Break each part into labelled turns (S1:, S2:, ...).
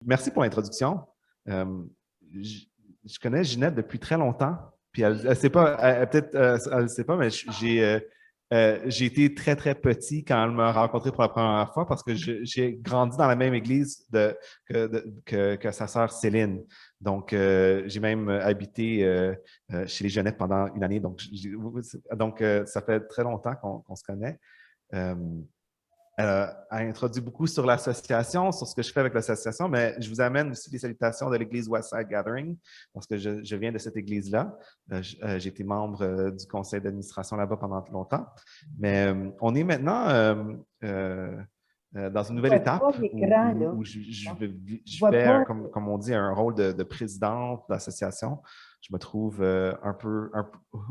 S1: Merci pour l'introduction. Euh, je, je connais Ginette depuis très longtemps, puis elle sait pas, peut-être, elle sait pas, mais j'ai été très, très petit quand elle m'a rencontré pour la première fois parce que j'ai grandi dans la même église que sa sœur Céline. Donc, j'ai même habité chez les Jeunettes pendant une année. Donc, ça fait très longtemps qu'on se connaît. Euh, a introduit beaucoup sur l'association, sur ce que je fais avec l'association, mais je vous amène aussi des salutations de l'Église Westside Gathering, parce que je viens de cette église-là. J'ai été membre du conseil d'administration là-bas pendant longtemps. Mais on est maintenant dans une
S2: Je
S1: nouvelle
S2: vois
S1: étape
S2: pas l'écran, là.
S1: où
S2: Je
S1: je
S2: vois
S1: fais,
S2: pas.
S1: comme on dit, un rôle de présidente d'association. Je me trouve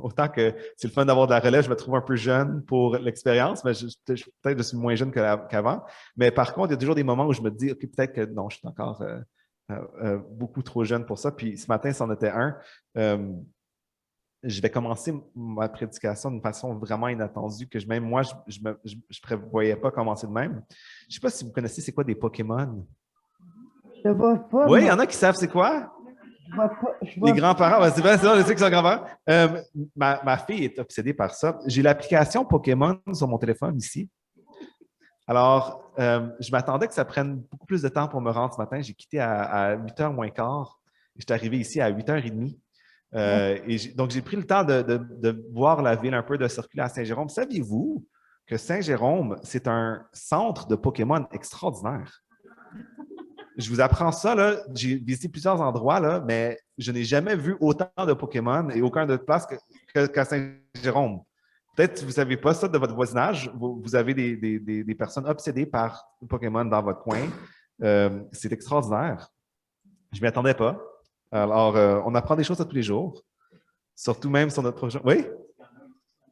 S1: autant que c'est le fun d'avoir de la relève, je me trouve un peu jeune pour l'expérience, mais peut-être je suis moins jeune qu'avant. Mais par contre, il y a toujours des moments où je me dis, OK, peut-être que non, je suis encore beaucoup trop jeune pour ça. Puis ce matin, c'en était un. Euh, je vais commencer ma prédication d'une façon vraiment inattendue que même moi, je ne prévoyais pas commencer de même. Je ne sais pas si vous connaissez c'est quoi des Pokémon.
S2: Je vois pas,
S1: Oui, il y
S2: moi.
S1: en a qui savent c'est quoi.
S2: Je vois pas. Je
S1: Les
S2: vois pas.
S1: grands-parents, c'est vrai, je sais que c'est grands-parents. Ma fille est obsédée par ça. J'ai l'application Pokémon sur mon téléphone ici. Alors, je m'attendais que ça prenne beaucoup plus de temps pour me rendre ce matin. J'ai quitté à 8h moins quart. Je suis arrivé ici à 8h30. Donc, j'ai pris le temps de voir la ville un peu, de circuler à Saint-Jérôme. Saviez-vous que Saint-Jérôme, c'est un centre de Pokémon extraordinaire? Je vous apprends ça, là. J'ai visité plusieurs endroits, là, mais je n'ai jamais vu autant de Pokémon et aucun d'autre place qu'à Saint-Jérôme. Peut-être que vous ne savez pas ça de votre voisinage. Vous avez des personnes obsédées par Pokémon dans votre coin. C'est extraordinaire. Je ne m'y attendais pas. Alors, on apprend des choses à tous les jours, surtout même sur notre projet. Oui?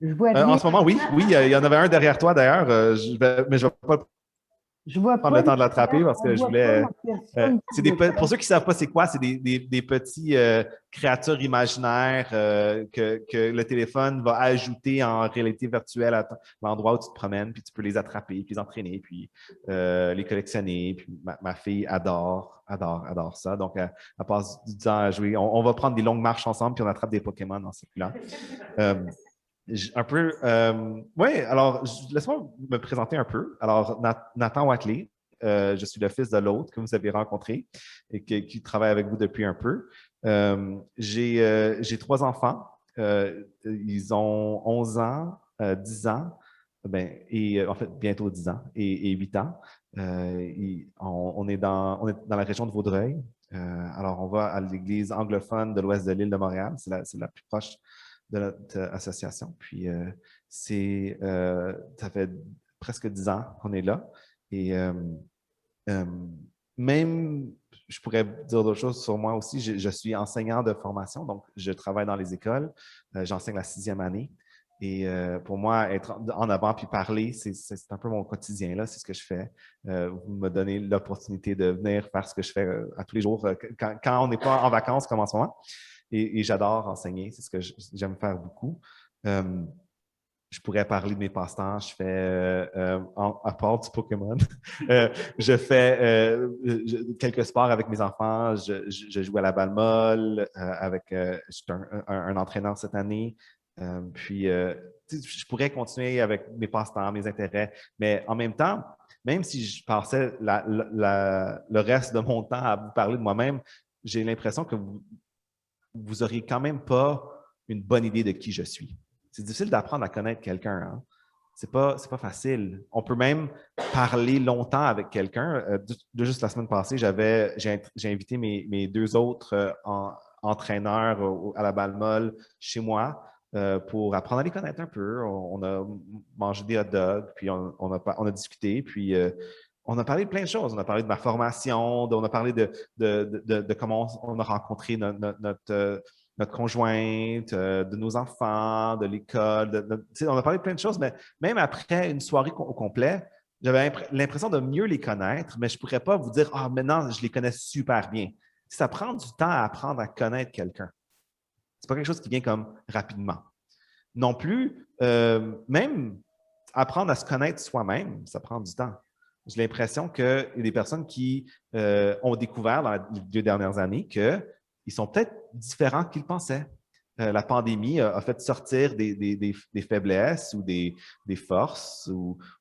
S2: Je vois
S1: En
S2: rien.
S1: ce moment, oui. Oui, il y en avait un derrière toi d'ailleurs, mais je ne vais pas
S2: Je vois
S1: prendre
S2: pas
S1: le temps de
S2: l'écran.
S1: l'attraper parce
S2: On
S1: que je
S2: voit pas
S1: voulais.
S2: la personne qui
S1: Pour
S2: l'écran.
S1: ceux qui ne savent pas c'est quoi, c'est des petits créatures imaginaires que le téléphone va ajouter en réalité virtuelle à l'endroit où tu te promènes, puis tu peux les attraper, puis les entraîner, puis les collectionner. Puis ma fille adore ça. Donc, elle passe du temps à jouer. On va prendre des longues marches ensemble, puis on attrape des Pokémon en circulant. Un peu. Oui, alors, laisse-moi me présenter un peu. Alors, Nathan Watley, je suis le fils de l'autre que vous avez rencontré et qui travaille avec vous depuis un peu. J'ai trois enfants. Ils ont 11 ans, 10 ans, ben, et en fait, bientôt 10 ans et 8 ans. On est dans la région de Vaudreuil. Alors, on va à l'église anglophone de l'ouest de l'île de Montréal. C'est la plus proche de notre association. Puis, ça fait presque 10 ans qu'on est là. Et euh, même, je pourrais dire d'autres choses sur moi aussi. Je suis enseignant de formation, donc je travaille dans les écoles. J'enseigne la 6e année. Et pour moi, être en avant puis parler, c'est un peu mon quotidien, là. C'est ce que je fais. Vous me donnez l'opportunité de venir faire ce que je fais à tous les jours quand on n'est pas en vacances comme en ce moment. Et j'adore enseigner, c'est ce que j'aime faire beaucoup. Euh, je pourrais parler de mes passe-temps. Je fais, à part du Pokémon, je fais quelques sports avec mes enfants. Je joue à la balle molle je suis un entraîneur cette année. Puis, je pourrais continuer avec mes passe-temps, mes intérêts, mais en même temps, même si je passais le reste de mon temps à vous parler de moi-même, j'ai l'impression que vous n'auriez quand même pas une bonne idée de qui je suis. C'est difficile d'apprendre à connaître quelqu'un. Hein? C'est pas facile. On peut même parler longtemps avec quelqu'un. Juste la semaine passée, j'ai invité mes deux autres entraîneurs à la balle molle chez moi pour apprendre à les connaître un peu. On a mangé des hot dogs, puis on a discuté, puis on a parlé de plein de choses. On a parlé de ma formation, on a parlé de comment on a rencontré notre conjointe, de nos enfants, de l'école. On a parlé de plein de choses, mais même après une soirée au complet, j'avais l'impression de mieux les connaître, mais je ne pourrais pas vous dire, ah, maintenant, je les connais super bien. Ça prend du temps à apprendre à connaître quelqu'un. Ce n'est pas quelque chose qui vient comme rapidement. Non plus, même apprendre à se connaître soi-même, ça prend du temps. j'ai l'impression qu'il y a des personnes qui ont découvert dans les 2 dernières années qu'ils sont peut-être différents qu'ils pensaient. La pandémie a fait sortir des faiblesses ou des forces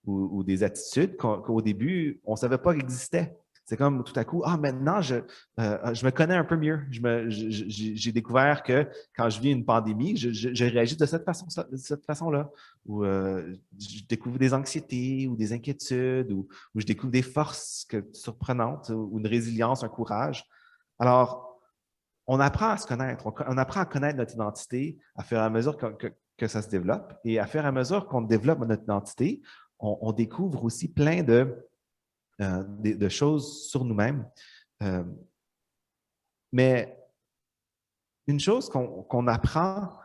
S1: ou des attitudes qu'au début, on ne savait pas existaient. C'est comme tout à coup, maintenant, je me connais un peu mieux. J'ai découvert que quand je vis une pandémie, je réagis de cette façon-là. Ou je découvre des anxiétés ou des inquiétudes ou je découvre des forces surprenantes ou une résilience, un courage. Alors, on apprend à se connaître, on apprend à connaître notre identité à fur et à mesure que ça se développe. Et à fur et à mesure qu'on développe notre identité, on découvre aussi plein de choses sur nous-mêmes. Mais une chose qu'on apprend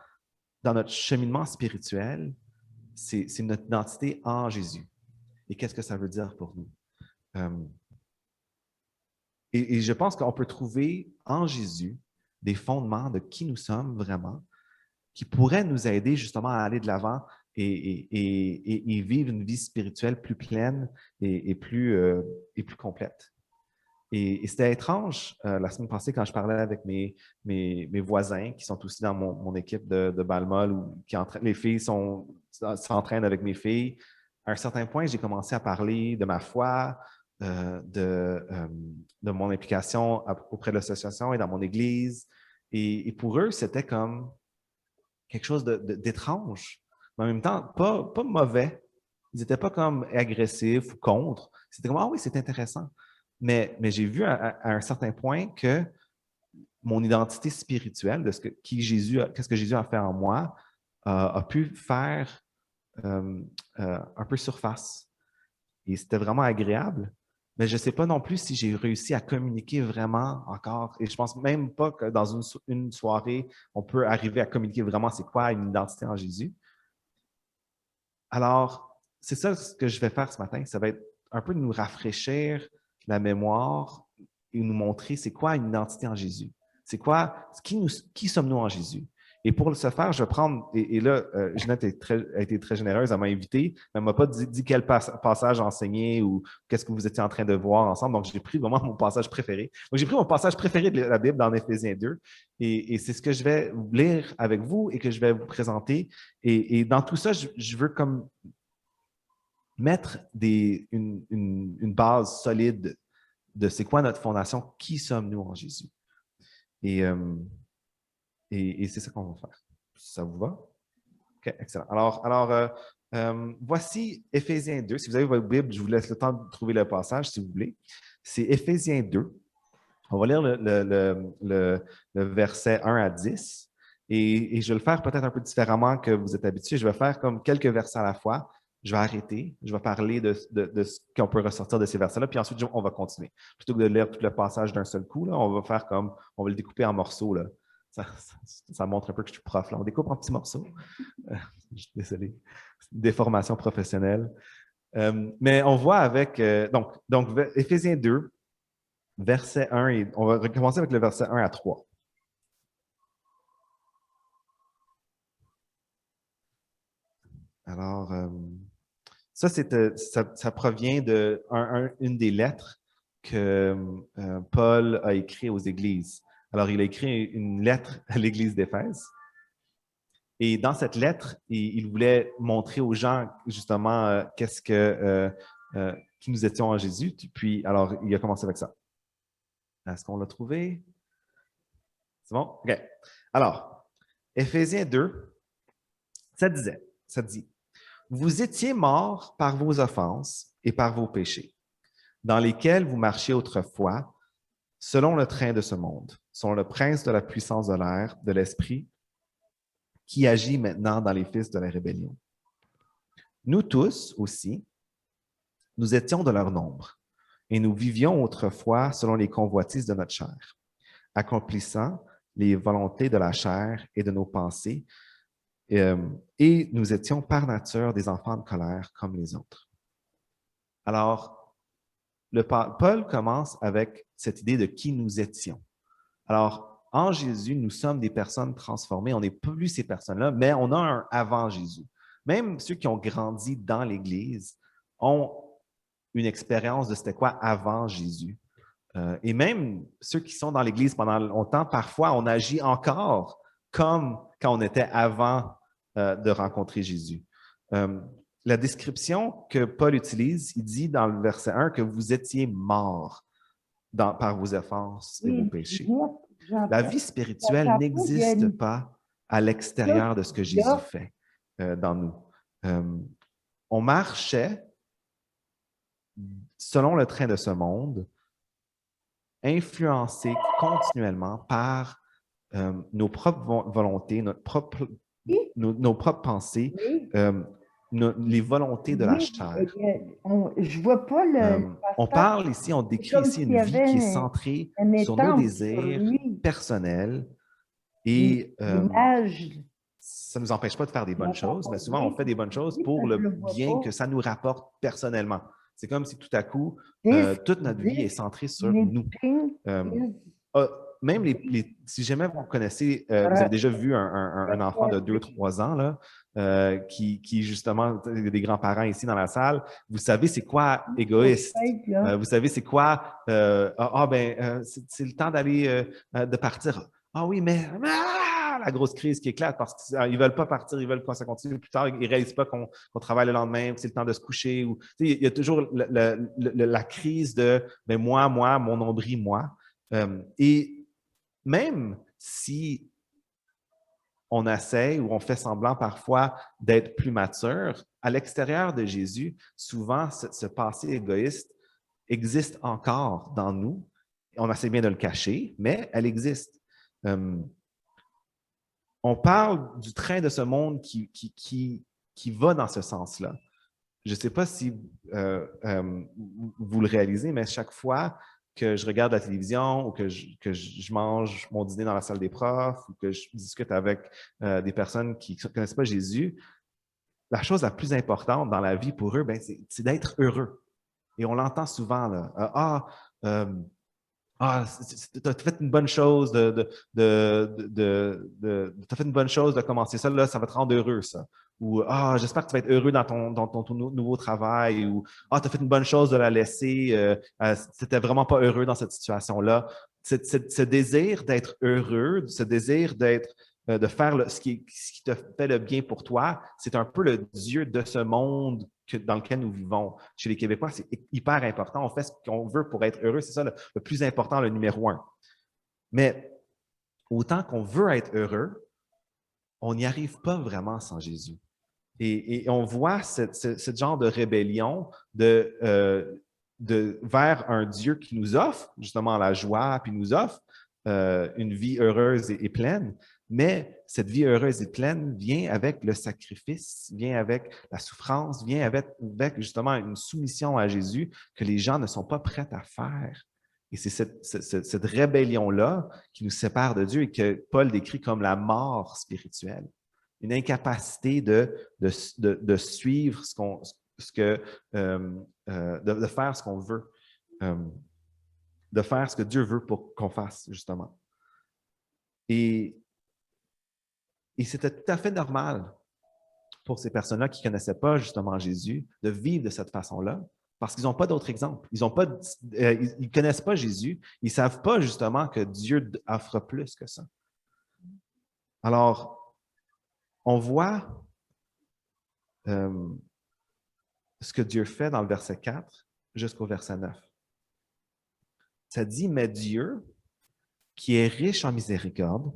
S1: dans notre cheminement spirituel, c'est notre identité en Jésus. Et qu'est-ce que ça veut dire pour nous? Et je pense qu'on peut trouver en Jésus des fondements de qui nous sommes vraiment, qui pourraient nous aider justement à aller de l'avant et vivre une vie spirituelle plus pleine et plus complète. Et c'était étrange la semaine passée quand je parlais avec mes voisins qui sont aussi dans mon équipe de Balmol, où les filles s'entraînent avec mes filles. À un certain point, j'ai commencé à parler de ma foi, de mon implication auprès de l'association et dans mon église. Et pour eux, c'était comme quelque chose d'étrange, mais en même temps, pas mauvais. Ils n'étaient pas comme agressifs ou contre. C'était comme, ah oui, c'est intéressant. Mais j'ai vu à un certain point que mon identité spirituelle, de qu'est-ce que Jésus a fait en moi, a pu faire un peu surface. Et c'était vraiment agréable. Mais je ne sais pas non plus si j'ai réussi à communiquer vraiment encore. Et je ne pense même pas que dans une soirée, on peut arriver à communiquer vraiment c'est quoi une identité en Jésus. Alors, c'est ça ce que je vais faire ce matin. Ça va être un peu de nous rafraîchir la mémoire et nous montrer c'est quoi une identité en Jésus. C'est quoi, qui sommes-nous en Jésus? Et pour ce faire, je vais prendre, et là, Jeanette a été très généreuse, elle m'a invité, mais elle ne m'a pas dit quel passage enseigner ou qu'est-ce que vous étiez en train de voir ensemble. Donc, j'ai pris vraiment mon passage préféré. Donc, j'ai pris mon passage préféré de la Bible dans Éphésiens 2, et c'est ce que je vais lire avec vous et que je vais vous présenter. Et dans tout ça, je veux comme mettre une base solide de c'est quoi notre fondation, qui sommes-nous en Jésus. Et c'est ça qu'on va faire. Ça vous va? OK, excellent. Alors voici Éphésiens 2. Si vous avez votre Bible, je vous laisse le temps de trouver le passage, si vous voulez. C'est Éphésiens 2. On va lire le verset 1 à 10. Et je vais le faire peut-être un peu différemment que vous êtes habitués. Je vais faire comme quelques versets à la fois. Je vais arrêter. Je vais parler de ce qu'on peut ressortir de ces versets-là. Puis ensuite, on va continuer. Plutôt que de lire tout le passage d'un seul coup, là, on va le découper en morceaux. Là. Ça montre un peu que je suis prof. Là. On découpe en petits morceaux. Je suis désolé. Déformation professionnelle. Mais on voit avec... donc, Éphésiens 2, verset 1, et on va recommencer avec le verset 1 à 3. Alors, ça provient une des lettres que Paul a écrit aux églises. Alors, il a écrit une lettre à l'église d'Éphèse. Et dans cette lettre, il voulait montrer aux gens, justement, qui nous étions en Jésus. Puis, alors, il a commencé avec ça. Est-ce qu'on l'a trouvé? C'est bon? OK. Alors, Éphésiens 2, ça dit, vous étiez morts par vos offenses et par vos péchés, dans lesquels vous marchiez autrefois, selon le train de ce monde, selon le prince de la puissance de l'air, de l'esprit, qui agit maintenant dans les fils de la rébellion. Nous tous aussi, nous étions de leur nombre, et nous vivions autrefois selon les convoitises de notre chair, accomplissant les volontés de la chair et de nos pensées, et nous étions par nature des enfants de colère comme les autres. Alors, Paul commence avec cette idée de qui nous étions. Alors, en Jésus, nous sommes des personnes transformées. On n'est plus ces personnes-là, mais on a un avant Jésus. Même ceux qui ont grandi dans l'Église ont une expérience de c'était quoi avant Jésus. Et même ceux qui sont dans l'Église pendant longtemps, parfois, on agit encore comme quand on était avant de rencontrer Jésus. La description que Paul utilise, il dit dans le verset 1 que vous étiez morts par vos offenses et vos
S2: Oui,
S1: péchés. La vie
S2: j'entends
S1: spirituelle
S2: pas, il y a
S1: n'existe pas à l'extérieur de ce que Jésus
S2: là,
S1: fait dans nous. On marchait selon le train de ce monde, influencé continuellement par nos propres volontés,
S2: oui,
S1: nos propres pensées,
S2: oui,
S1: les volontés de la
S2: oui,
S1: chair.
S2: je vois pas le
S1: On
S2: pasteur,
S1: parle ici, on
S2: c'est
S1: décrit
S2: comme
S1: ici
S2: s'il
S1: une
S2: y
S1: vie qui est
S2: avait
S1: centrée
S2: un
S1: sur nos
S2: étampe sur
S1: désirs
S2: lui,
S1: personnels
S2: une
S1: et
S2: image
S1: ça ne nous empêche pas de faire des bonnes choses, mais souvent on
S2: oui,
S1: fait des bonnes choses
S2: oui,
S1: pour
S2: ça, je
S1: le
S2: le vois
S1: bien que
S2: pas.
S1: ça nous rapporte personnellement. C'est comme si tout à coup,
S2: 10,
S1: toute notre vie est
S2: 10,
S1: centrée sur nous.
S2: meeting
S1: Euh,
S2: is
S1: Même si jamais vous connaissez, vous avez déjà vu un enfant de 2 ou 3 ans là, qui justement, des grands-parents ici dans la salle, vous savez c'est quoi égoïste. Vous savez c'est quoi, c'est le temps d'aller, de partir. Ah oui, mais la grosse crise qui éclate parce qu'ils ne veulent pas partir, ils veulent que ça continue plus tard, ils ne réalisent pas qu'on travaille le lendemain, c'est le temps de se coucher. Ou, il y a toujours la crise de ben, moi, mon nombril, moi. Et même si on essaie ou on fait semblant parfois d'être plus mature, à l'extérieur de Jésus, souvent ce passé égoïste existe encore dans nous. On essaie bien de le cacher, mais elle existe. On parle du train de ce monde qui va dans ce sens-là. Je ne sais pas si vous le réalisez, mais chaque fois que je regarde la télévision ou que je mange mon dîner dans la salle des profs ou que je discute avec des personnes qui ne connaissent pas Jésus, la chose la plus importante dans la vie pour eux, ben, c'est d'être heureux. Et on l'entend souvent, là. Tu as fait une bonne chose t'as fait une bonne chose de commencer ça, là, ça va te rendre heureux, ça. Ou j'espère que tu vas être heureux dans ton nouveau travail. Ou tu as fait une bonne chose de la laisser, tu n'étais vraiment pas heureux dans cette situation-là. Ce désir d'être heureux, ce désir de faire ce qui te fait le bien pour toi, c'est un peu le Dieu de ce monde dans lequel nous vivons. Chez les Québécois, c'est hyper important. On fait ce qu'on veut pour être heureux. C'est ça le plus important, le numéro 1. Mais autant qu'on veut être heureux, on n'y arrive pas vraiment sans Jésus. Et on voit ce genre de rébellion vers un Dieu qui nous offre justement la joie, puis nous offre une vie heureuse et pleine. Mais cette vie heureuse et pleine vient avec le sacrifice, vient avec la souffrance, vient avec justement une soumission à Jésus que les gens ne sont pas prêts à faire. Et c'est cette rébellion-là qui nous sépare de Dieu et que Paul décrit comme la mort spirituelle. Une incapacité de suivre de faire ce qu'on veut, de faire ce que Dieu veut pour qu'on fasse, justement. Et c'était tout à fait normal pour ces personnes-là qui ne connaissaient pas justement Jésus de vivre de cette façon-là parce qu'ils n'ont pas d'autre exemple. Ils ne connaissent pas Jésus. Ils ne savent pas justement que Dieu offre plus que ça. Alors, on voit ce que Dieu fait dans le verset 4 jusqu'au verset 9. Ça dit, mais Dieu, qui est riche en miséricorde,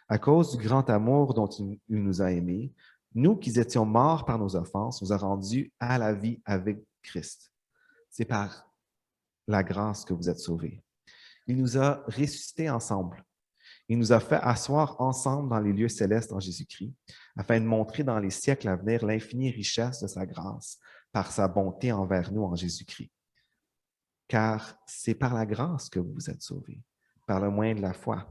S1: à cause du grand amour dont il nous a aimés, nous qui étions morts par nos offenses, nous a rendus à la vie avec Christ. C'est par la grâce que vous êtes sauvés. Il nous a ressuscités ensemble. Il nous a fait asseoir ensemble dans les lieux célestes en Jésus-Christ, afin de montrer dans les siècles à venir l'infinie richesse de sa grâce par sa bonté envers nous en Jésus-Christ. Car c'est par la grâce que vous êtes sauvés, par le moyen de la foi.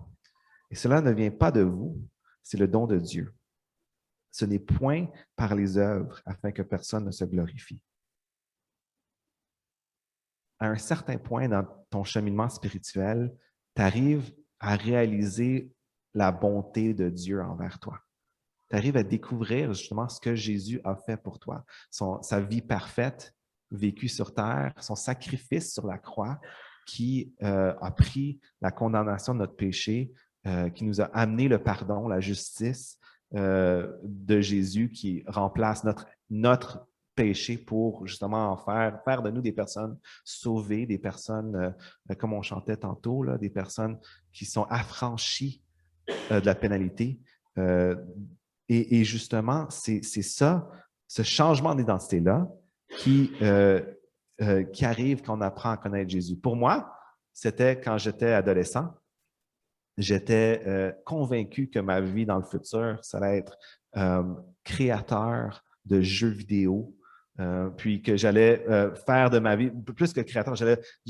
S1: Et cela ne vient pas de vous, c'est le don de Dieu. Ce n'est point par les œuvres, afin que personne ne se glorifie. À un certain point dans ton cheminement spirituel, tu arrives à réaliser la bonté de Dieu envers toi. Tu arrives à découvrir justement ce que Jésus a fait pour toi, sa vie parfaite, vécu sur terre, son sacrifice sur la croix, qui a pris la condamnation de notre péché, qui nous a amené le pardon, la justice de Jésus, qui remplace notre péché pour justement en faire de nous des personnes sauvées, des personnes, comme on chantait tantôt, là, des personnes qui sont affranchies de la pénalité. Et justement, c'est ça, ce changement d'identité-là qui arrive quand on apprend à connaître Jésus. Pour moi, c'était quand j'étais adolescent. J'étais convaincu que ma vie dans le futur, ça allait être créateur de jeux vidéo, puis que j'allais faire de ma vie, plus que créateur, je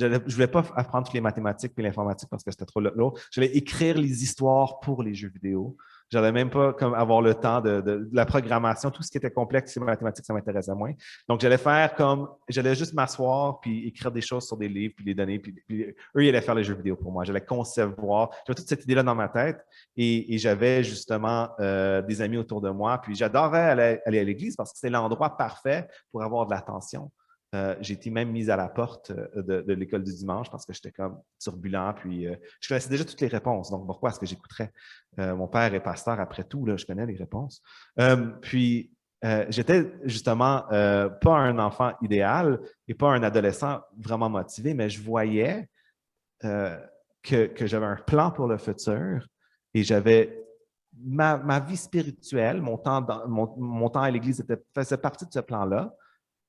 S1: ne voulais pas apprendre toutes les mathématiques et l'informatique parce que c'était trop lourd. J'allais écrire les histoires pour les jeux vidéo. Je n'allais même pas comme, avoir le temps de la programmation. Tout ce qui était complexe, les mathématiques, ça m'intéressait moins. Donc, j'allais juste m'asseoir puis écrire des choses sur des livres puis les donner. Puis eux, ils allaient faire les jeux vidéo pour moi. J'allais concevoir. J'avais toute cette idée-là dans ma tête et j'avais justement des amis autour de moi. Puis j'adorais aller à l'église parce que c'était l'endroit parfait pour avoir de l'attention. J'ai été même mise à la porte de l'école du dimanche parce que j'étais comme turbulent. Puis je connaissais déjà toutes les réponses. Donc, pourquoi est-ce que j'écouterais? Mon père est pasteur après tout, là, je connais les réponses. Puis, j'étais justement pas un enfant idéal et pas un adolescent vraiment motivé, mais je voyais que j'avais un plan pour le futur et j'avais ma vie spirituelle, mon temps à l'Église faisait partie de ce plan-là.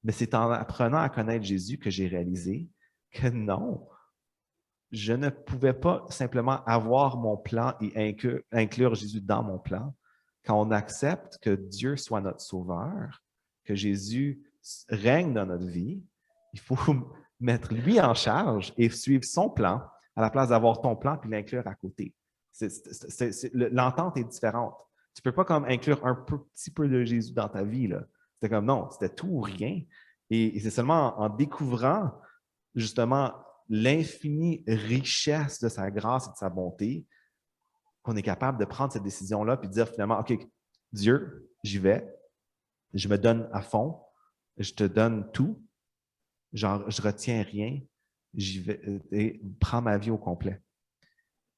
S1: Mais c'est en apprenant à connaître Jésus que j'ai réalisé que non, je ne pouvais pas simplement avoir mon plan et inclure Jésus dans mon plan. Quand on accepte que Dieu soit notre sauveur, que Jésus règne dans notre vie, il faut mettre lui en charge et suivre son plan à la place d'avoir ton plan puis l'inclure à côté. L'entente est différente. Tu ne peux pas comme inclure un petit peu de Jésus dans ta vie, là. C'était comme non, c'était tout ou rien. Et c'est seulement en découvrant justement l'infinie richesse de sa grâce et de sa bonté qu'on est capable de prendre cette décision-là puis de dire finalement, OK, Dieu, j'y vais, je me donne à fond, je te donne tout, genre, je retiens rien, j'y vais et prends ma vie au complet.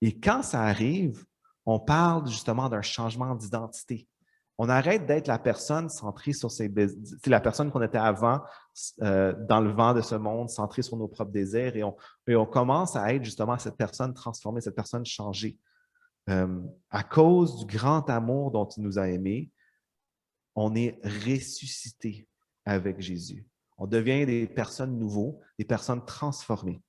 S1: Et quand ça arrive, on parle justement d'un changement d'identité. On arrête d'être la personne centrée sur c'est la personne qu'on était avant dans le vent de ce monde, centrée sur nos propres désirs, et on commence à être justement cette personne transformée, cette personne changée. À cause du grand amour dont il nous a aimés, on est ressuscité avec Jésus. On devient des personnes nouveaux, des personnes transformées.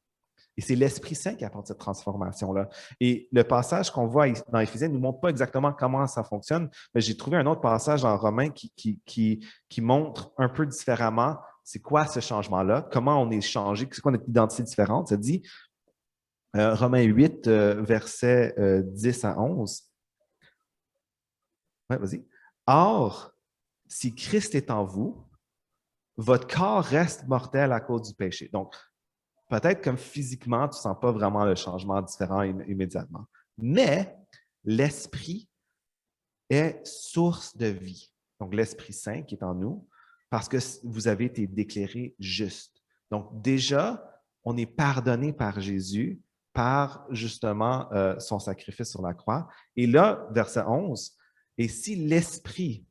S1: Et c'est l'Esprit Saint qui apporte cette transformation-là. Et le passage qu'on voit dans Éphésiens ne nous montre pas exactement comment ça fonctionne, mais j'ai trouvé un autre passage dans Romains qui montre un peu différemment c'est quoi ce changement-là, comment on est changé, c'est quoi notre identité différente. Ça dit, Romains 8, versets 10 à 11. Ouais, vas-y. Or, si Christ est en vous, votre corps reste mortel à cause du péché. Donc, peut-être comme physiquement, tu ne sens pas vraiment le changement différent immédiatement. Mais l'Esprit est source de vie. Donc, l'Esprit Saint qui est en nous, parce que vous avez été déclarés justes. Donc, déjà, on est pardonné par Jésus, par justement son sacrifice sur la croix. Et là, verset 11, « Et si l'Esprit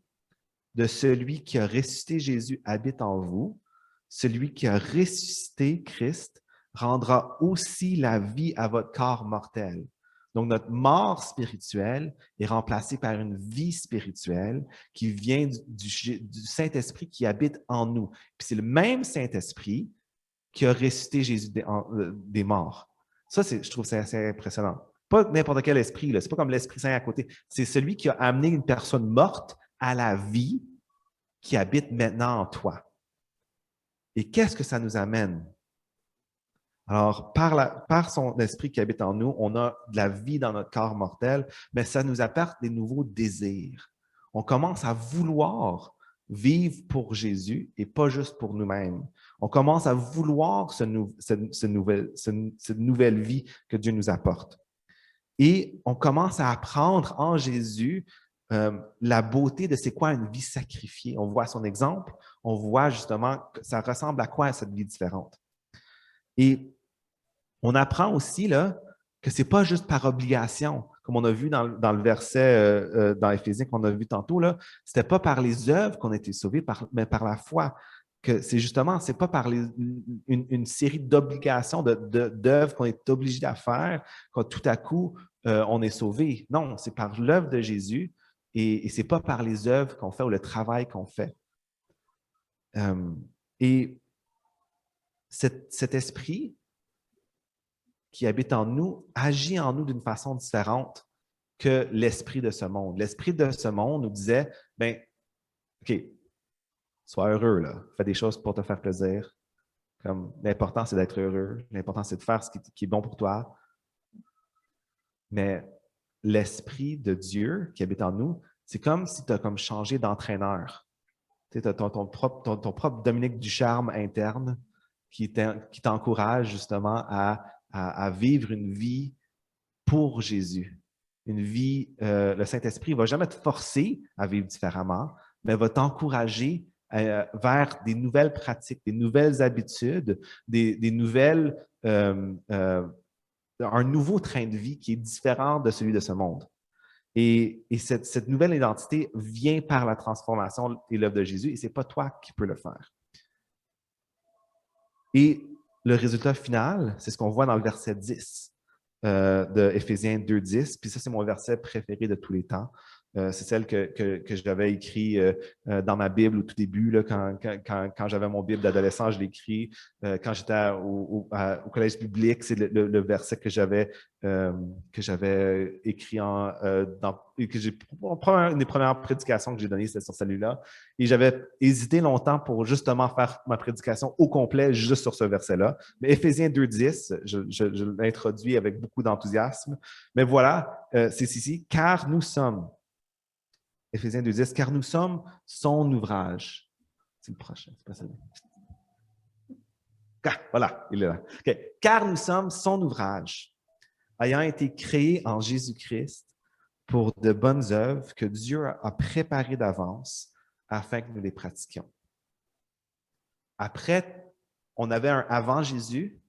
S1: de celui qui a ressuscité Jésus habite en vous, celui qui a ressuscité Christ rendra aussi la vie à votre corps mortel. » Donc, notre mort spirituelle est remplacée par une vie spirituelle qui vient du Saint-Esprit qui habite en nous. Puis c'est le même Saint-Esprit qui a ressuscité Jésus des morts. Ça, je trouve ça assez impressionnant. Pas n'importe quel esprit, c'est pas comme l'Esprit Saint à côté. C'est celui qui a amené une personne morte à la vie qui habite maintenant en toi. Et qu'est-ce que ça nous amène? Alors, par son esprit qui habite en nous, on a de la vie dans notre corps mortel, mais ça nous apporte des nouveaux désirs. On commence à vouloir vivre pour Jésus et pas juste pour nous-mêmes. On commence à vouloir cette nouvelle vie que Dieu nous apporte. Et on commence à apprendre en Jésus la beauté de c'est quoi une vie sacrifiée. On voit son exemple, on voit justement que ça ressemble à quoi cette vie différente. Et on apprend aussi là, que ce n'est pas juste par obligation, comme on a vu dans le verset dans Éphésiens qu'on a vu tantôt, ce n'était pas par les œuvres qu'on a été sauvés, mais par la foi. Que c'est justement, ce n'est pas par une série d'obligations, d'œuvres qu'on est obligé à faire, quand tout à coup, on est sauvé. Non, c'est par l'œuvre de Jésus et ce n'est pas par les œuvres qu'on fait ou le travail qu'on fait. Et cet esprit qui habite en nous agit en nous d'une façon différente que l'esprit de ce monde. L'esprit de ce monde nous disait, ben, OK, sois heureux, là. Fais des choses pour te faire plaisir. Comme, l'important, c'est d'être heureux. L'important, c'est de faire ce qui est bon pour toi. Mais l'esprit de Dieu qui habite en nous, c'est comme si tu as comme changé d'entraîneur. Tu as ton propre Dominique Ducharme interne qui t'encourage justement à vivre une vie pour Jésus. Une vie, le Saint-Esprit ne va jamais te forcer à vivre différemment, mais va t'encourager vers des nouvelles pratiques, des nouvelles habitudes, des nouvelles, un nouveau train de vie qui est différent de celui de ce monde. Et cette nouvelle identité vient par la transformation et l'œuvre de Jésus, et ce n'est pas toi qui peux le faire. Et le résultat final, c'est ce qu'on voit dans le verset 10 de Éphésiens 2:10. Puis ça, c'est mon verset préféré de tous les temps. C'est celle que j'avais écrit dans ma Bible au tout début, là, quand j'avais mon Bible d'adolescent, je l'ai écrit. Quand j'étais au collège biblique, c'est le verset que j'avais écrit une des premières prédications que j'ai données, c'était sur celui-là. Et j'avais hésité longtemps pour justement faire ma prédication au complet juste sur ce verset-là. Mais Éphésiens 2:10, je l'introduis avec beaucoup d'enthousiasme. Mais voilà, c'est ici, car nous sommes, Éphésiens 2:10, car nous sommes son ouvrage. C'est le prochain, c'est pas ça. Voilà, il est là. Okay. Car nous sommes son ouvrage, ayant été créés en Jésus-Christ pour de bonnes œuvres que Dieu a préparées d'avance afin que nous les pratiquions. Après, on avait un avant Jésus,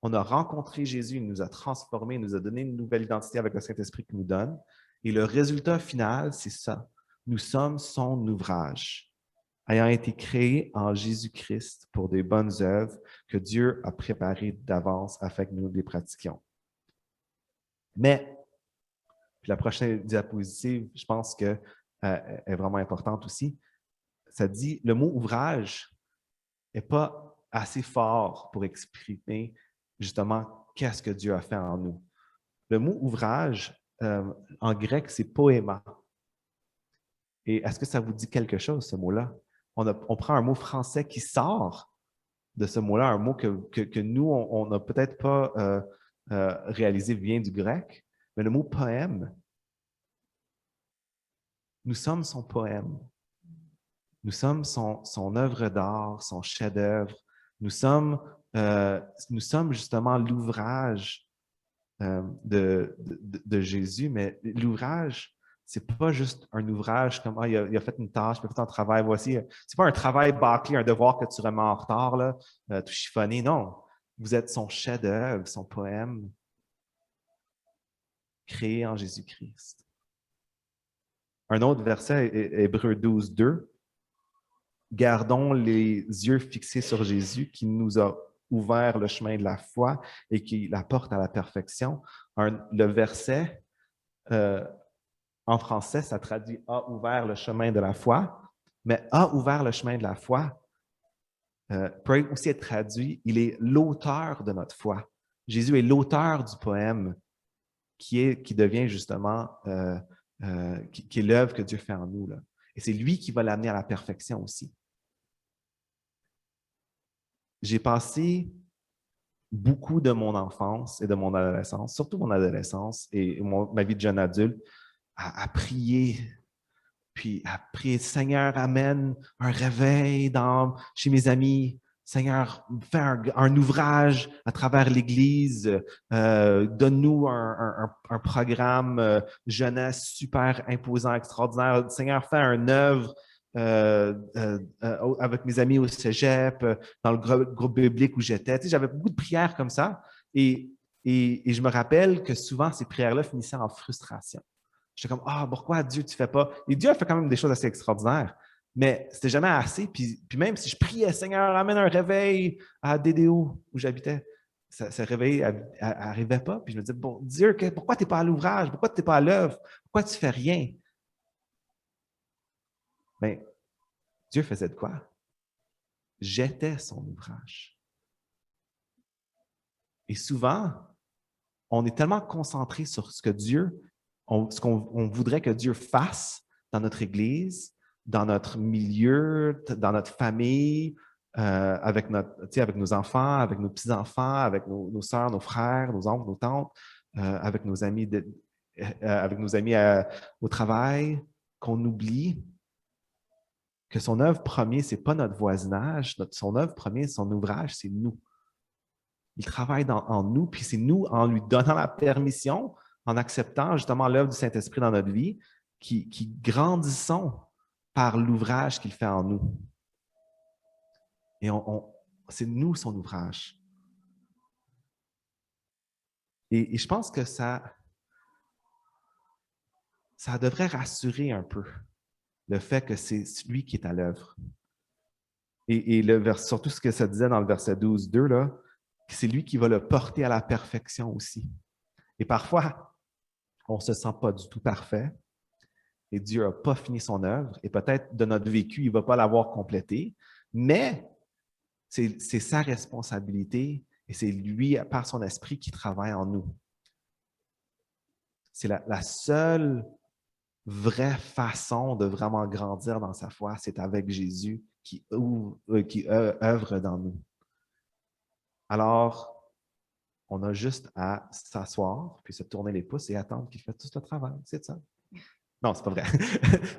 S1: on a rencontré Jésus, il nous a transformés, il nous a donné une nouvelle identité avec le Saint-Esprit qu'il nous donne. Et le résultat final, c'est ça. Nous sommes son ouvrage, ayant été créés en Jésus-Christ pour des bonnes œuvres que Dieu a préparées d'avance afin que nous les pratiquions. Mais, puis la prochaine diapositive, je pense qu'elle est vraiment importante aussi. Ça dit, le mot ouvrage n'est pas assez fort pour exprimer justement qu'est-ce que Dieu a fait en nous. Le mot ouvrage, en grec, c'est poéma. Et est-ce que ça vous dit quelque chose, ce mot-là? On prend un mot français qui sort de ce mot-là, un mot que nous, on n'a peut-être pas réalisé vient du grec, mais le mot poème, nous sommes son poème. Nous sommes son œuvre d'art, son chef-d'œuvre. Nous sommes justement l'ouvrage de Jésus, mais l'ouvrage, c'est pas juste un ouvrage comme il a fait une tâche, il a fait un travail, voici. C'est pas un travail bâclé, un devoir que tu remets en retard, là, tout chiffonné. Non, vous êtes son chef-d'œuvre, son poème créé en Jésus-Christ. Un autre verset, Hébreux 12:2. Gardons les yeux fixés sur Jésus qui nous a ouvert le chemin de la foi et qui la porte à la perfection. Le verset, en français, ça traduit « a ouvert le chemin de la foi », mais « a ouvert le chemin de la foi » peut aussi être traduit « il est l'auteur de notre foi ». Jésus est l'auteur du poème qui devient justement, qui est l'œuvre que Dieu fait en nous, là. Et c'est lui qui va l'amener à la perfection aussi. J'ai passé beaucoup de mon enfance et de mon adolescence, surtout mon adolescence et ma vie de jeune adulte, à prier, puis à prier, Seigneur, amène un réveil chez mes amis, Seigneur, fais un ouvrage à travers l'Église, donne-nous un programme jeunesse super imposant, extraordinaire. Seigneur, fais une œuvre avec mes amis au cégep, dans le groupe biblique où j'étais. Tu sais, j'avais beaucoup de prières comme ça et, et je me rappelle que souvent, ces prières-là finissaient en frustration. J'étais comme, ah, pourquoi Dieu, tu ne fais pas? Et Dieu a fait quand même des choses assez extraordinaires. Mais c'était jamais assez. Puis même si je priais, Seigneur, amène un réveil à DDO où j'habitais, ce réveil n'arrivait pas. Puis je me disais, bon, Dieu, pourquoi tu n'es pas à l'ouvrage? Pourquoi tu n'es pas à l'œuvre? Pourquoi tu ne fais rien? Bien, Dieu faisait de quoi? J'étais son ouvrage. Et souvent, on est tellement concentré sur ce que ce qu'on voudrait que Dieu fasse dans notre Église, dans notre milieu, dans notre famille, avec nos enfants, avec nos petits-enfants, avec nos sœurs, nos frères, nos oncles, nos tantes, avec nos amis, au travail, qu'on oublie que son œuvre première, ce n'est pas notre voisinage, son œuvre première, son ouvrage, c'est nous. Il travaille en nous, puis c'est nous, en lui donnant la permission, en acceptant justement l'œuvre du Saint-Esprit dans notre vie, qui grandissons par l'ouvrage qu'il fait en nous. Et c'est nous son ouvrage. Et je pense que ça devrait rassurer un peu le fait que c'est lui qui est à l'œuvre. Et surtout ce que ça disait dans le verset 12:2, là, c'est lui qui va le porter à la perfection aussi. Et parfois, on ne se sent pas du tout parfait et Dieu n'a pas fini son œuvre et peut-être de notre vécu, il ne va pas l'avoir complétée, mais c'est sa responsabilité et c'est lui, par son esprit, qui travaille en nous. C'est la seule vraie façon de vraiment grandir dans sa foi, c'est avec Jésus qui œuvre dans nous. Alors, on a juste à s'asseoir, puis se tourner les pouces et attendre qu'il fasse tout le travail. C'est ça. Non, c'est pas vrai.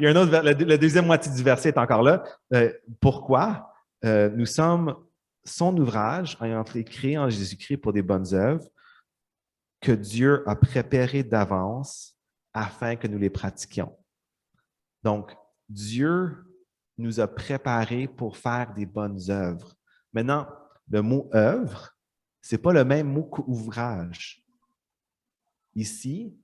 S1: Il y a un autre, la deuxième moitié du verset est encore là. Pourquoi? Nous sommes son ouvrage, ayant été créé en Jésus-Christ pour des bonnes œuvres, que Dieu a préparées d'avance afin que nous les pratiquions. Donc, Dieu nous a préparés pour faire des bonnes œuvres. Maintenant, le mot œuvre, ce n'est pas le même mot qu'ouvrage. Ici,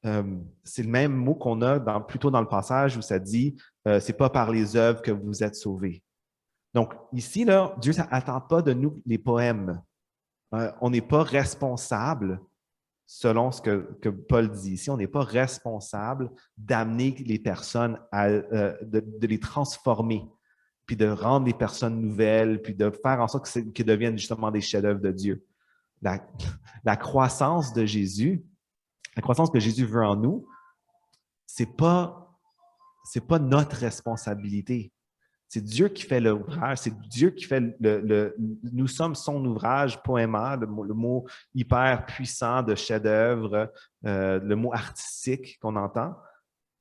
S1: c'est le même mot qu'on a plutôt dans le passage où ça dit c'est pas par les œuvres que vous êtes sauvés. Donc, ici, là, Dieu n'attend pas de nous les poèmes. On n'est pas responsable, selon ce que Paul dit ici, on n'est pas responsable d'amener les personnes, de les transformer, puis de rendre les personnes nouvelles, puis de faire en sorte qu'ils deviennent justement des chefs-d'œuvre de Dieu. La croissance de Jésus, la croissance que Jésus veut en nous, c'est pas notre responsabilité. C'est Dieu qui fait l'ouvrage, c'est Dieu qui fait nous sommes son ouvrage, poéma, le mot hyper puissant de chef-d'œuvre, le mot artistique qu'on entend.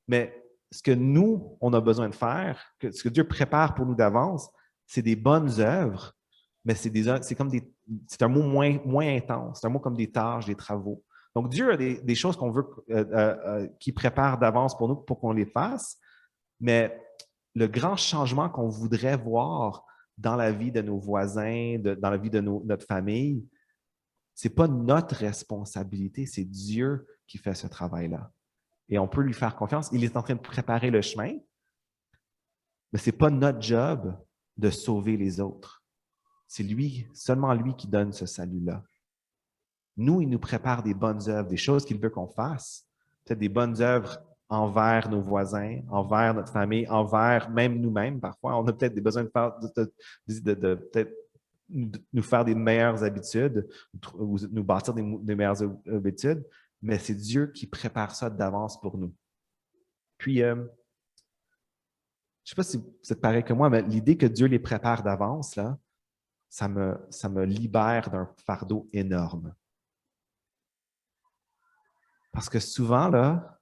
S1: Mais ce que nous, on a besoin de faire, ce que Dieu prépare pour nous d'avance, c'est des bonnes œuvres, mais c'est un mot moins intense, c'est un mot comme des tâches, des travaux. Donc, Dieu a des choses qu'on veut, qu'il prépare d'avance pour nous pour qu'on les fasse, mais le grand changement qu'on voudrait voir dans la vie de nos voisins, dans la vie de notre famille, ce n'est pas notre responsabilité, c'est Dieu qui fait ce travail-là. Et on peut lui faire confiance. Il est en train de préparer le chemin, mais ce n'est pas notre job de sauver les autres. C'est lui, seulement lui qui donne ce salut-là. Nous, il nous prépare des bonnes œuvres, des choses qu'il veut qu'on fasse, peut-être des bonnes œuvres envers nos voisins, envers notre famille, envers même nous-mêmes. Parfois, on a peut-être des besoins de peut-être nous faire des meilleures habitudes, ou nous bâtir des meilleures habitudes, mais c'est Dieu qui prépare ça d'avance pour nous. Puis, je ne sais pas si vous êtes pareil que moi, mais l'idée que Dieu les prépare d'avance, là, ça me libère d'un fardeau énorme. Parce que souvent, là,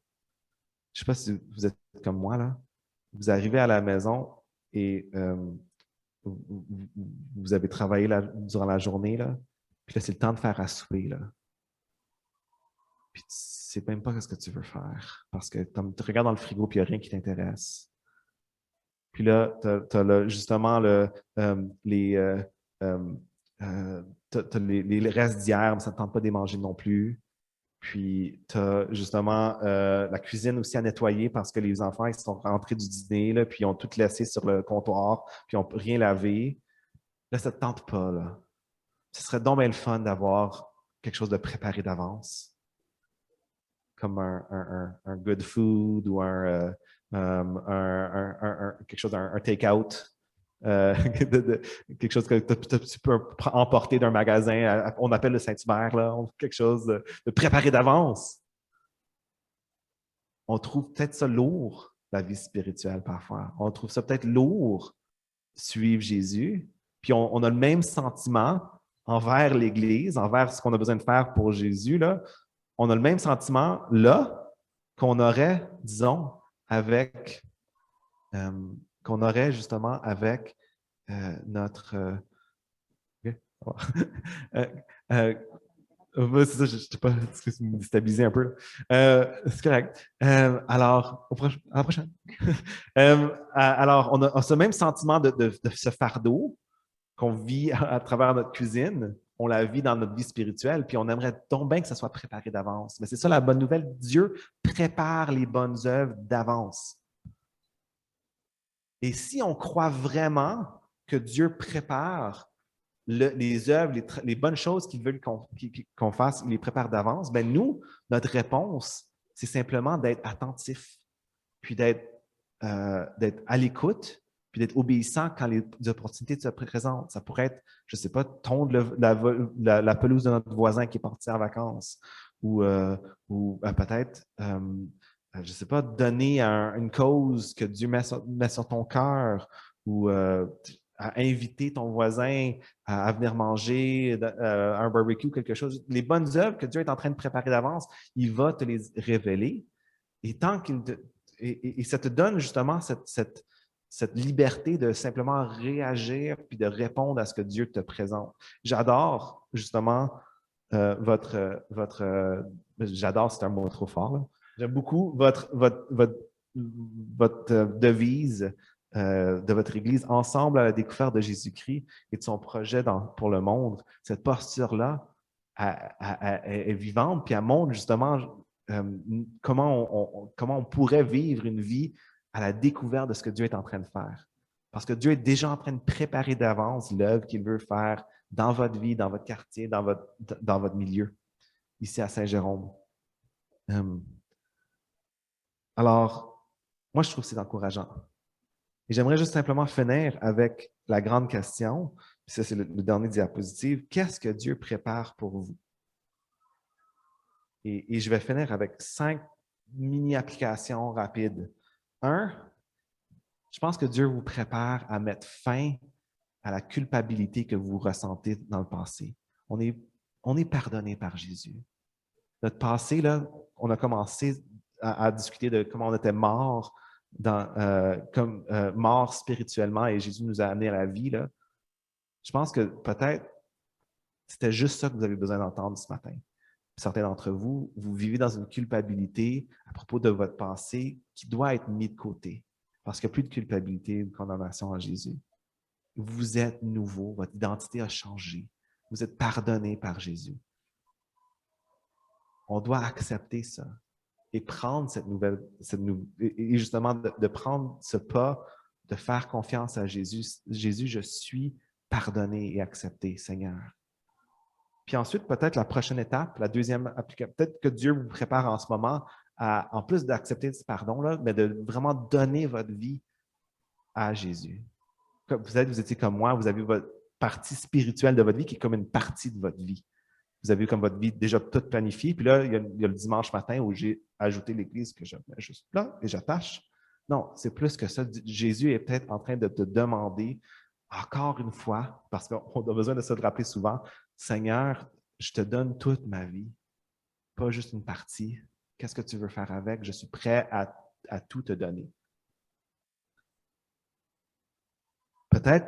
S1: je ne sais pas si vous êtes comme moi, là, vous arrivez à la maison et vous avez travaillé durant la journée, là, puis là, c'est le temps de faire à souper, là. Puis tu sais même pas ce que tu veux faire, parce que tu regardes dans le frigo, puis il n'y a rien qui t'intéresse. Puis là, tu as, justement t'as les restes d'hier, mais ça ne te tente pas de les manger non plus. Puis, tu as justement la cuisine aussi à nettoyer parce que les enfants, ils sont rentrés du dîner, là, puis ils ont tout laissé sur le comptoir, puis ils n'ont rien lavé. Là, ça ne te tente pas, là. Ce serait donc bien le fun d'avoir quelque chose de préparé d'avance, comme un good food ou quelque chose, un take-out. Quelque chose que tu peux emporter d'un magasin, on appelle le Saint-Hubert, là, quelque chose de préparé d'avance. On trouve peut-être ça lourd, la vie spirituelle, parfois. On trouve ça peut-être lourd, suivre Jésus. Puis on a le même sentiment envers l'Église, envers ce qu'on a besoin de faire pour Jésus, là. On a le même sentiment là qu'on aurait, disons, avec qu'on aurait justement avec notre c'est ça, je ne sais pas, excuse, me déstabiliser un peu. C'est correct. Alors, à la prochaine. Alors, on a ce même sentiment de ce fardeau qu'on vit à travers notre cuisine. On la vit dans notre vie spirituelle, puis on aimerait donc bien que ça soit préparé d'avance. Mais c'est ça la bonne nouvelle. Dieu prépare les bonnes œuvres d'avance. Et si on croit vraiment que Dieu prépare les œuvres, les bonnes choses qu'il veut qu'on fasse, il les prépare d'avance, ben nous, notre réponse, c'est simplement d'être attentif, puis d'être à l'écoute, puis d'être obéissant quand les opportunités se présentent. Ça pourrait être, je ne sais pas, tondre la pelouse de notre voisin qui est parti en vacances, ou peut-être, je ne sais pas, donner une cause que Dieu met sur ton cœur, ou à inviter ton voisin à venir manger un barbecue, quelque chose. Les bonnes œuvres que Dieu est en train de préparer d'avance, il va te les révéler. Et tant qu'il et ça te donne justement cette liberté de simplement réagir puis de répondre à ce que Dieu te présente. J'adore justement j'adore, c'est un mot trop fort, là. J'aime beaucoup votre devise de votre Église, ensemble à la découverte de Jésus-Christ et de son projet pour le monde. Cette posture-là est vivante, puis elle montre justement comment on pourrait vivre une vie à la découverte de ce que Dieu est en train de faire. Parce que Dieu est déjà en train de préparer d'avance l'œuvre qu'il veut faire dans votre vie, dans votre quartier, dans votre milieu, ici à Saint-Jérôme. Alors, moi, je trouve que c'est encourageant. Et j'aimerais juste simplement finir avec la grande question, puis ça, c'est le dernier diapositive. Qu'est-ce que Dieu prépare pour vous? Et je vais finir avec 5 mini-applications rapides. 1, je pense que Dieu vous prépare à mettre fin à la culpabilité que vous ressentez dans le passé. On est pardonné par Jésus. Notre passé, là, on a commencé à discuter de comment on était mort, mort spirituellement et Jésus nous a amenés à la vie. Là. Je pense que peut-être c'était juste ça que vous avez besoin d'entendre ce matin. Certains d'entre vous, vous vivez dans une culpabilité à propos de votre passé qui doit être mis de côté parce qu'il n'y a plus de culpabilité ou de condamnation en Jésus. Vous êtes nouveau, votre identité a changé. Vous êtes pardonné par Jésus. On doit accepter ça et prendre et justement de prendre ce pas, de faire confiance à Jésus. Jésus, je suis pardonné et accepté, Seigneur. Puis ensuite, peut-être la prochaine étape, la deuxième application, peut-être que Dieu vous prépare en ce moment en plus d'accepter ce pardon-là, mais de vraiment donner votre vie à Jésus. Vous étiez comme moi, vous avez votre partie spirituelle de votre vie qui est comme une partie de votre vie. Vous avez comme votre vie déjà toute planifiée. Puis là, il y a le dimanche matin où j'ai ajouté l'Église que je mets juste là et j'attache. Non, c'est plus que ça. Jésus est peut-être en train de te demander encore une fois, parce qu'on a besoin de se le rappeler souvent, Seigneur, je te donne toute ma vie, pas juste une partie. Qu'est-ce que tu veux faire avec? Je suis prêt à tout te donner. Peut-être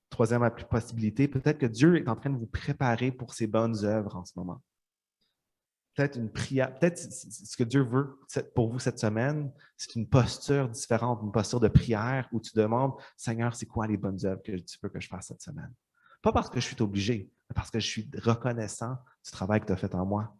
S1: Troisième possibilité, peut-être que Dieu est en train de vous préparer pour ses bonnes œuvres en ce moment. Peut-être une prière, peut-être ce que Dieu veut pour vous cette semaine, c'est une posture différente, une posture de prière où tu demandes, Seigneur, c'est quoi les bonnes œuvres que tu veux que je fasse cette semaine? Pas parce que je suis obligé, mais parce que je suis reconnaissant du travail que tu as fait en moi.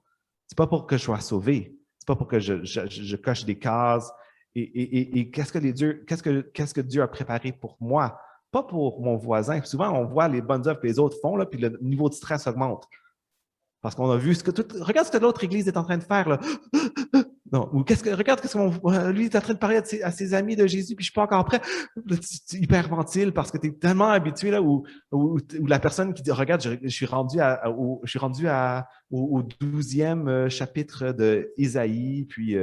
S1: C'est pas pour que je sois sauvé, c'est pas pour que je coche des cases. Et qu'est-ce que Dieu a préparé pour moi? Pas pour mon voisin. Souvent, on voit les bonnes œuvres que les autres font, là, puis le niveau de stress augmente. Parce qu'on a vu regarde ce que l'autre église est en train de faire, là. Non, ou regarde qu'est-ce qu'on. Lui, il est en train de parler à ses amis de Jésus, puis je suis pas encore prêt. Là, tu hyperventiles parce que tu es tellement habitué là où la personne qui dit regarde, je suis rendu au 12e chapitre de Isaïe, puis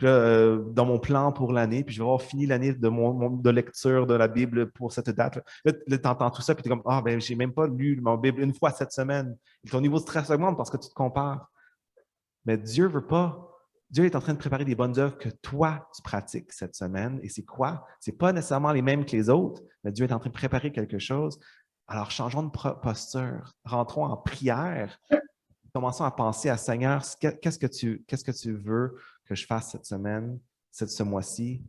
S1: là, dans mon plan pour l'année, puis je vais avoir fini l'année de lecture de la Bible pour cette date. Là, tu entends tout ça, puis tu es comme ah ben j'ai même pas lu ma Bible une fois cette semaine. Et ton niveau de stress augmente parce que tu te compares. Mais Dieu veut pas. Dieu est en train de préparer des bonnes œuvres que toi, tu pratiques cette semaine. Et c'est quoi? Ce n'est pas nécessairement les mêmes que les autres, mais Dieu est en train de préparer quelque chose. Alors, changeons de posture. Rentrons en prière. Commençons à penser à Seigneur, qu'est-ce que tu veux que je fasse cette semaine, ce mois-ci?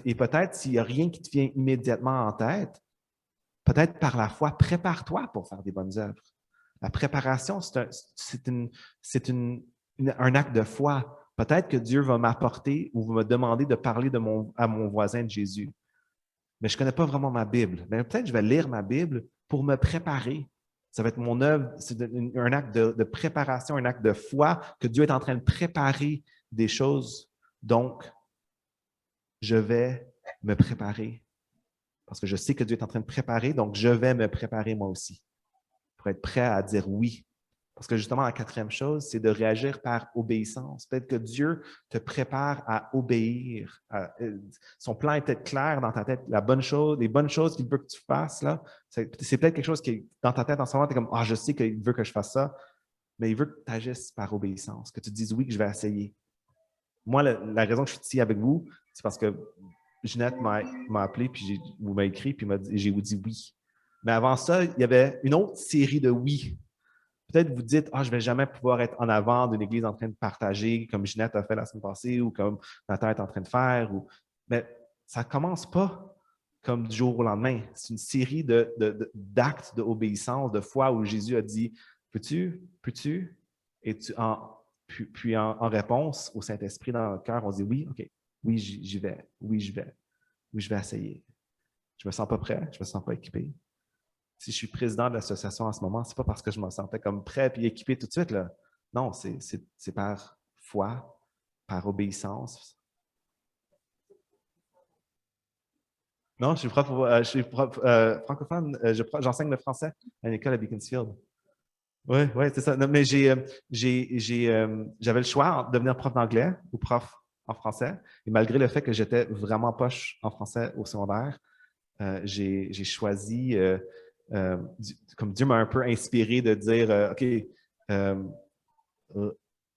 S1: Et peut-être s'il n'y a rien qui te vient immédiatement en tête, peut-être par la foi, prépare-toi pour faire des bonnes œuvres. La préparation, c'est un acte de foi. Peut-être que Dieu va m'apporter ou va me demander de parler à mon voisin de Jésus. Mais je ne connais pas vraiment ma Bible. Mais peut-être que je vais lire ma Bible pour me préparer. Ça va être mon œuvre, c'est un acte de préparation, un acte de foi que Dieu est en train de préparer des choses. Donc, je vais me préparer parce que je sais que Dieu est en train de préparer, donc je vais me préparer moi aussi pour être prêt à dire oui. Parce que justement, la quatrième chose, c'est de réagir par obéissance. Peut-être que Dieu te prépare à obéir. Son plan est peut-être clair dans ta tête. Les bonnes choses qu'il veut que tu fasses, là, c'est peut-être quelque chose qui est dans ta tête en ce moment. Tu es comme, ah, je sais qu'il veut que je fasse ça, mais il veut que tu agisses par obéissance, que tu te dises oui, que je vais essayer. Moi, la raison que je suis ici avec vous, c'est parce que Ginette m'a appelé, puis vous m'a écrit, puis j'ai vous dit oui. Mais avant ça, il y avait une autre série de oui. Peut-être vous dites, je ne vais jamais pouvoir être en avant d'une église en train de partager, comme Ginette a fait la semaine passée, ou comme Nathan est en train de faire. Mais ça ne commence pas comme du jour au lendemain. C'est une série d'actes d'obéissance, de foi où Jésus a dit, peux-tu? Et puis en réponse au Saint-Esprit dans le cœur, on dit oui, OK, oui, j'y vais, oui, je vais essayer. Je ne me sens pas prêt, je ne me sens pas équipé. Si je suis président de l'association en ce moment, ce n'est pas parce que je me sentais comme prêt et équipé tout de suite. Là. Non, c'est par foi, par obéissance. Non, je suis prof francophone. J'enseigne le français à une école à Beaconsfield. Oui, c'est ça. Non, mais j'avais le choix de devenir prof d'anglais ou prof en français. Et malgré le fait que j'étais vraiment poche en français au secondaire, j'ai choisi, comme Dieu m'a un peu inspiré de dire, OK,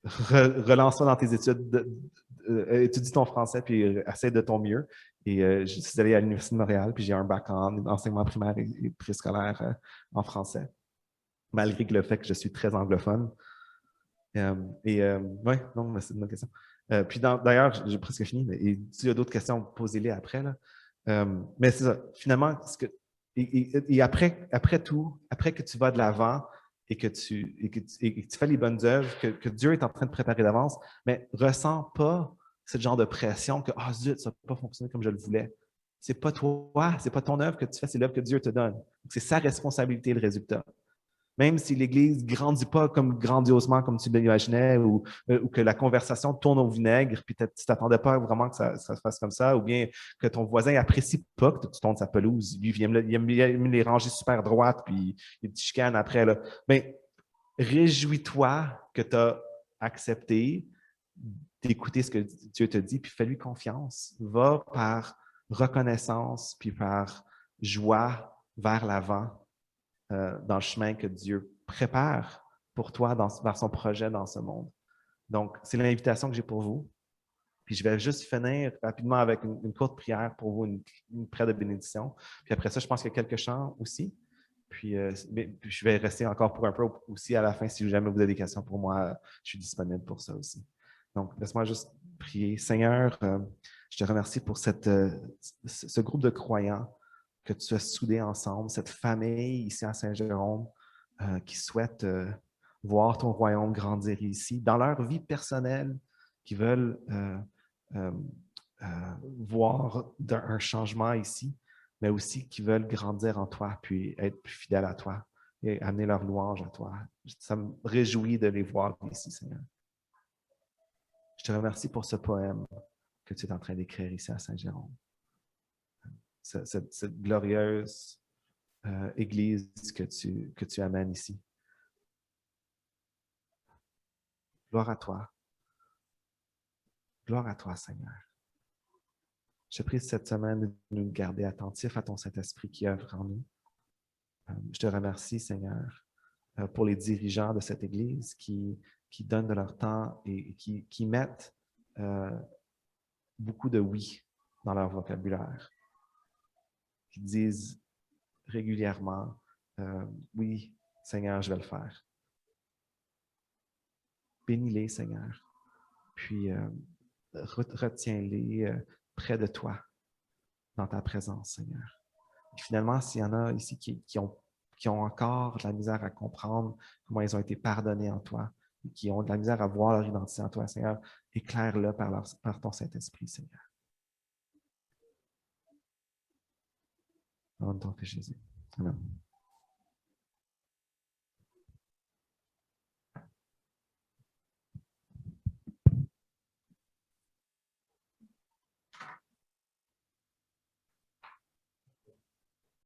S1: relance-toi dans tes études, étudie ton français, puis essaie de ton mieux. Et je suis allé à l'Université de Montréal, puis j'ai un bac en enseignement primaire et préscolaire en français, malgré le fait que je suis très anglophone. Oui, non, c'est une bonne question. Puis d'ailleurs, j'ai presque fini, mais s'il y a d'autres questions, posez-les après. Là. Mais c'est ça, finalement, après tout, après que tu vas de l'avant et que tu fais les bonnes œuvres, que Dieu est en train de préparer d'avance, mais ressens pas ce genre de pression que zut, ça n'a pas fonctionné comme je le voulais. C'est pas toi, c'est pas ton œuvre que tu fais, c'est l'œuvre que Dieu te donne. C'est sa responsabilité, le résultat. Même si l'Église ne grandit pas comme grandiosement comme tu l'imaginais ou que la conversation tourne au vinaigre, puis tu ne t'attendais pas vraiment que ça se fasse comme ça, ou bien que ton voisin n'apprécie pas que tu tournes sa pelouse. Lui, il aime les rangées super droites, puis il te chicane après. Là. Mais réjouis-toi que tu as accepté d'écouter ce que Dieu te dit, puis fais-lui confiance. Va par reconnaissance, puis par joie vers l'avant. Dans le chemin que Dieu prépare pour toi vers son projet dans ce monde. Donc, c'est l'invitation que j'ai pour vous. Puis je vais juste finir rapidement avec une courte prière pour vous, une prière de bénédiction. Puis après ça, je pense qu'il y a quelques chants aussi. Puis je vais rester encore pour un peu aussi à la fin. Si jamais vous avez des questions pour moi, je suis disponible pour ça aussi. Donc, laisse-moi juste prier. Seigneur, je te remercie pour ce groupe de croyants que tu as soudés ensemble, cette famille ici à Saint-Jérôme qui souhaite voir ton royaume grandir ici, dans leur vie personnelle, qui veulent euh, voir un changement ici, mais aussi qui veulent grandir en toi, puis être plus fidèles à toi et amener leur louange à toi. Ça me réjouit de les voir ici, Seigneur. Je te remercie pour ce poème que tu es en train d'écrire ici à Saint-Jérôme. Cette glorieuse Église que tu amènes ici. Gloire à toi. Gloire à toi, Seigneur. Je te prie cette semaine de nous garder attentifs à ton Saint-Esprit qui œuvre en nous. Je te remercie, Seigneur, pour les dirigeants de cette Église qui donnent de leur temps et qui mettent beaucoup de oui dans leur vocabulaire, qui disent régulièrement oui, Seigneur, je vais le faire. Bénis-les, Seigneur, puis retiens-les près de toi, dans ta présence, Seigneur. Et finalement, s'il y en a ici qui ont encore de la misère à comprendre comment ils ont été pardonnés en toi, et qui ont de la misère à voir leur identité en toi, Seigneur, éclaire-le par ton Saint-Esprit, Seigneur. Au nom de ton Fils Jésus. Amen.